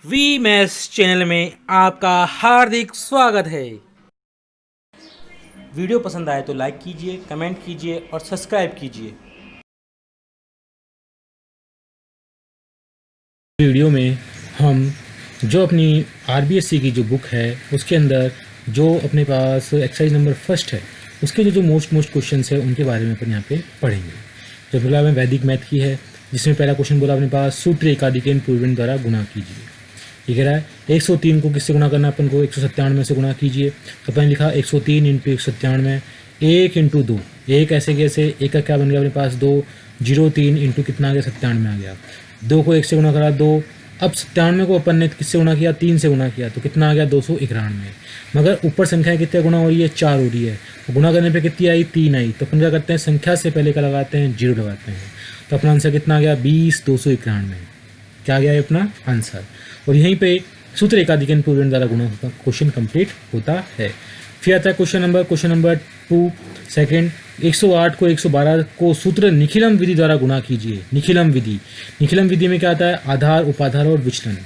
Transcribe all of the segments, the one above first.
We maths channel में आपका हार्दिक स्वागत है। वीडियो पसंद आए तो लाइक कीजिए, कमेंट कीजिए और सब्सक्राइब कीजिए। वीडियो में हम जो अपनी आरबीएससी की जो बुक है उसके अंदर जो अपने पास एक्सरसाइज नंबर फर्स्ट है उसके जो मोस्ट क्वेश्चन है उनके बारे में अपन यहाँ पे पढ़ेंगे। जो बोला हमें वैदिक मैथ की है, जिसमें पहला क्वेश्चन बोला अपने पास सूत्र एकाधिकेन पूर्वेण द्वारा गुणा कीजिए। ये कह रहा है 103 को किससे गुणा करना है अपन को, 197 से गुणा कीजिए। तो अपन लिखा 103 इंटू 197, 1 इंटू 2, एक ऐसे कैसे, एक का क्या बन गया अपने पास 2, 03 इंटू कितना आ गया 97 आ गया। 2 को 1 से गुणा करा 2, अब 97 को अपन ने किससे गुणा किया, 3 से गुणा किया तो कितना आ गया 291। मगर ऊपर संख्या कितने गुणा हो रही है, 4 हो रही है। तो गुणा करने पे कितनी आई, 3 आई। तो अपन क्या करते हैं, संख्या से पहले क्या लगाते हैं, 0 लगाते हैं। तो अपना आंसर कितना आ गया 20,291, क्या गया है अपना आंसर। और यहीं पे सूत्र एकाधिकेन पूर्वेण द्वारा गुणा का क्वेश्चन कंप्लीट होता है। फिर आता है क्वेश्चन नंबर 2 सेकंड, 108 को 112 को सूत्र निखिलम विधि द्वारा गुणा कीजिए। निखिलम विधि में क्या आता है, आधार, उपाधार और विचलन।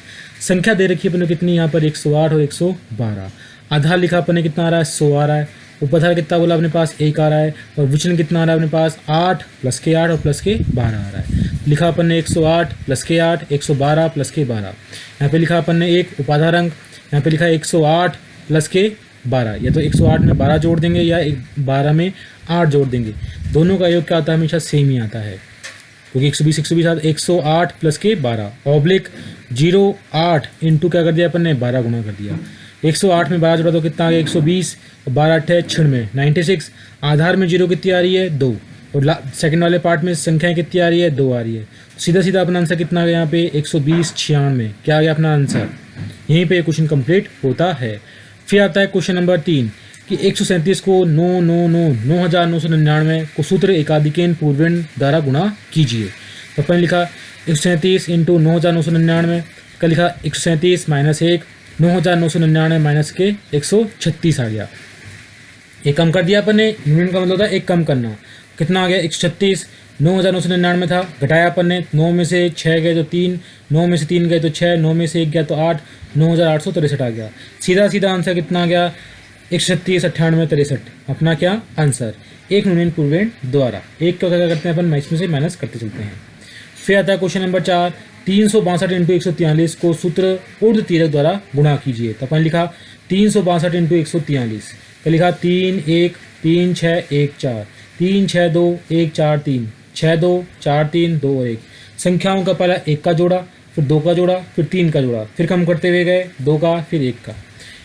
संख्या दे रखी है अपने कितनी यहाँ पर 108 और 112। आधार लिखा अपन ने कितना आ रहा है, 100 आ रहा है। उपाधार कितना बोला अपने पास 1 आ रहा है। और विचलन कितना आ रहा है अपने पास 8 प्लस के 8 और प्लस के 12 आ रहा है। लिखा अपन ने 108 प्लस के 8, 112 प्लस के 12। यहाँ पे लिखा अपन ने एक उपाधार अंक, यहाँ पे लिखा 108 प्लस के 12। या तो 108 में 12 जोड़ देंगे या 12 में 8 जोड़ देंगे। दोनों का योग क्या आता है, हमेशा सेम ही आता है, क्योंकि 108 प्लस के 12 ऑब्लिक 08 इंटू क्या कर दिया अपन ने 12 गुणा कर दिया। 108 में 12 जोड़ा तो कितना आ गया 120, 12 अट्ठे 96। आधार में 0 कितनी आ रही है 2, और सेकंड वाले पार्ट में संख्याएं कितनी आ रही है 2 आ रही है। सीधा अपना आंसर कितना आ गया यहाँ पे 120 96, क्या आ गया अपना आंसर। यहीं पे क्वेश्चन कंप्लीट होता है। फिर आता है क्वेश्चन नंबर 3 कि 137 को 9999 को सूत्र एकाधिकेन पूर्वेण द्वारा गुणा कीजिए। तो अपन लिखा 137 इंटू 9999 का लिखा 137 माइनस 1, 9999 माइनस के 136 आ गया। एक कम कर दिया अपन ने, यूनियन का मतलब होता है एक कम करना। कितना आ गया 136, 9999 था, घटाया अपन ने, 9 में से 6 गए तो 3, 9 में से 3 गए तो 6, 9 में से 1 गया तो 8, 9863 आ गया। सीधा आंसर कितना आ गया 136 98 63, अपना क्या आंसर। एक यूनियन पूर्वेण द्वारा एक को क्या करते हैं अपन इसमें से माइनस करते चलते हैं। फिर आता है क्वेश्चन नंबर 4, 362 इंटू 143 को सूत्र ऊर्ध्व तीरक द्वारा गुणा कीजिए। तो अपन लिखा 362 इंटू 143 का लिखा 3 1 3 6 1 4, 3 6 2 1 4 3, 6 2 4 3 2 और 1। संख्याओं का पहला 1 का जोड़ा, फिर 2 का जोड़ा, फिर 3 का जोड़ा, फिर कम करते हुए गए 2 का, फिर 1 का।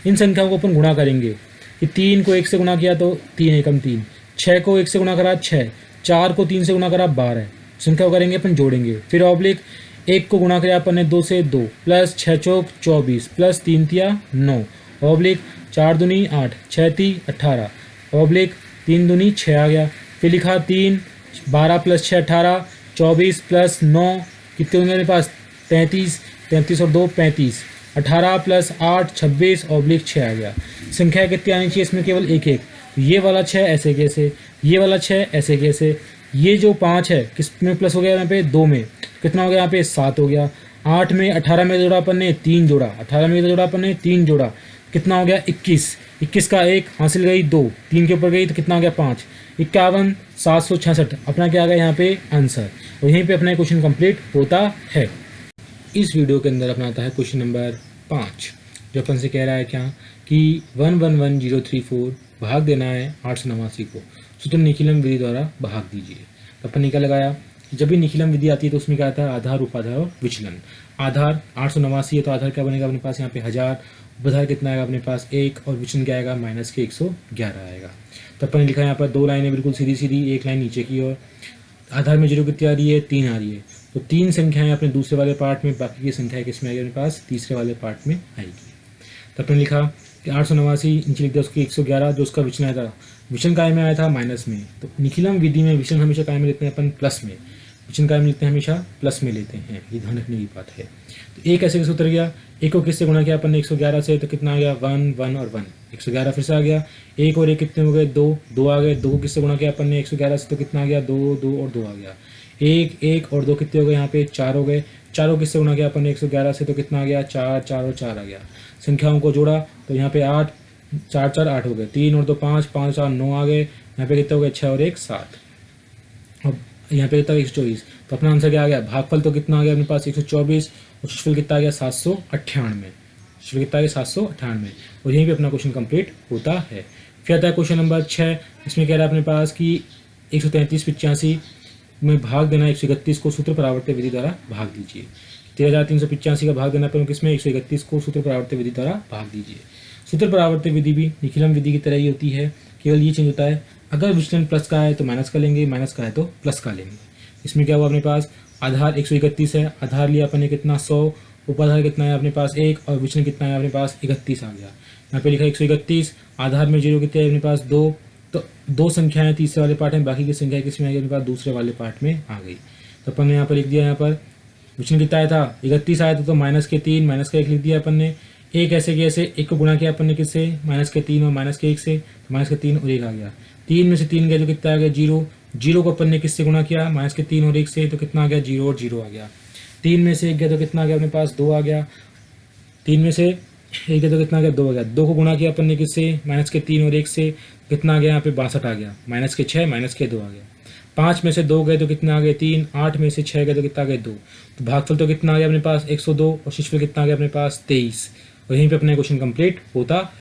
इन संख्याओं को अपन गुणा करेंगे कि 3 को 1 से गुणा किया तो 3 एकम 3, 6 को 1 से गुणा करा 6, 4 को 3 से गुणा करा 12। संख्या को करेंगे अपन जोड़ेंगे, फिर ऑब्लिक 1 को गुणा किया अपन ने 2 से 2, प्लस 6 चौक 24, प्लस 3 तिया 9, ऑब्लिक 4 दूनी 8, 6 ती 18, ऑब्लिक 3 दूनी 6 आ गया। फिर लिखा 3 12 प्लस 6 18, 24 प्लस 9 कितने होंगे मेरे पास 33, 33 और 2 35, 18 प्लस 8 26 ऑब्लिक 6 आ गया। संख्या कितनी आनी चाहिए इसमें, केवल एक। ये वाला 6 ऐसे कैसे, ये वाला 6 ऐसे कैसे, ये जो 5 है किस में प्लस हो गया यहाँ पे 2 में, कितना हो गया यहाँ पे 7 हो गया। 8 में 18 में जोड़ा अपन ने 3 जोड़ा, 18 में जोड़ा अपन ने 3 जोड़ा, कितना हो गया 21, 21 का 1 हासिल गई 2, 3 के ऊपर गई तो कितना हो गया 5, 51 766, अपना क्या आ गया यहाँ पे आंसर। और यहीं पे अपना क्वेश्चन कंप्लीट होता है। इस वीडियो के अंदर अपना आता है क्वेश्चन नंबर 5, जो अपन से कह रहा है क्या कि 111034 भाग देना है 889 को, सूत्र निखिलम विधि द्वारा भाग दीजिए। तो अपन ने क्या लगाया, जब भी निखिलम विधि आती है तो उसमें क्या आता है आधार, उपाधार और विचलन। आधार 889 है तो आधार क्या बनेगा अपने पास यहाँ पे 1000, उपाधार कितना आएगा अपने पास 1 और विचलन क्या आएगा माइनस के 111 आएगा। तो अपन ने लिखा यहाँ पर 2 लाइनें बिल्कुल सीधी, एक लाइन नीचे की ओर। आधार में 0 कितनी आ रही है 3 आ रही है, तो 3 संख्याएं अपने दूसरे वाले पार्ट में, बाकी की संख्याएं किसमें आएगी अपने पास तीसरे वाले पार्ट में आएगी। तो अपने लिखा कि 889 नीचे लिख दिया उसकी 111, जो उसका विचलन आया था, विचलन काय में आया था माइनस में। तो निखिलम विधि में विचलन हमेशा काय में लेते हैं अपन प्लस में, विचलन काय में लेते हैं हमेशा प्लस में लेते हैं, ये ध्यान रखने की बात है। तो एक ऐसे कैसे उतर गया, एक को किससे गुणा किया अपन ने 111 से, तो कितना आ गया 1 1 और 1, 111 फिर से आ गया। 1 और 1 कितने हो गए 2, 2 आ गए। 2 को किससे गुणा किया अपन ने 111 से, तो कितना आ गया 2 2 और 2 आ गया। 1 1 और 2 कितने हो गए यहाँ पे 4 हो गए। चारों किससे गुणा किया अपन ने 111 से, तो कितना आ गया 4, 4 और 4 आ गया। संख्याओं को जोड़ा तो यहाँ पे 8, 4 4 8 हो गए, 3 और 2 5, 5 4 9 आ गए। यहाँ पे कितना हो गया 6 और 1 7। अब यहाँ पे कितना 124, तो अपना आंसर क्या आ गया, भागफल तो कितना आ गया अपने पास 124 और शिक्षफल कितना आ गया 798। शिक्षफल कितना आ गया 798 और यहीं पे अपना क्वेश्चन कंप्लीट होता है। फिर आता है क्वेश्चन नंबर 6। इसमें कह रहा है अपने पास कि 133 85 में भाग देना 131 को सूत्र परावर्त्य विधि द्वारा भाग दीजिए। 13,385 का भाग देना पर किसमें 131 को सूत्र परावर्त्य विधि द्वारा भाग दीजिए। सूत्र परावर्त्य विधि भी निखिलम विधि की तरह ही होती है, केवल ये चेंज होता है अगर विचलन प्लस का है तो माइनस का लेंगे, माइनस का है तो प्लस का लेंगे। इसमें क्या हुआ अपने पास, आधार 131 है, आधार लिया अपन ने कितना 100, उपाधार कितना है अपने पास 1 और विचलन कितना है अपने पास 31 आ गया। यहाँ पे लिखा 131, आधार में 0 कितने है अपने पास 2, तो 2 संख्याएं तीसरे वाले पार्ट में, बाकी की संख्या किसमें आ गई अपने पास दूसरे वाले पार्ट में आ गई। तो अपन ने यहाँ पर लिख दिया, यहाँ पर विचलन कितना आया था 31 आया था, तो माइनस के 3 माइनस का 1 लिख दिया अपन ने। एक ऐसे कि ऐसे एक को गुणा किया अपन ने किससे, माइनस के 3 और माइनस के 1 से, तो माइनस के 3 और 1 आ गया। 3 में से 3 गया तो कितना आ गया 0, 0 को अपन ने किससे गुणा किया माइनस के 3 और 1 से, तो कितना आ गया 0 और 0 आ गया। 3 में से 1 गया तो कितना आ गया अपने पास 2 आ गया। 3 में से 1 गया तो कितना आ गया 2 आ गया। 2 को गुणा किया अपन ने किससे माइनस के 3 और 1 से, कितना आ गया यहाँ पे 62 आ गया। माइनस के 6 माइनस के 2 आ गया। 5 में से 2 गए तो कितना आ गए 3, 8 में से 6 गए तो कितना आ गए 2। तो भागफल तो कितना आ गया अपने पास 102 और शिक्षफल कितना आ गया अपने पास 23 और यहीं पे अपना क्वेश्चन कंप्लीट होता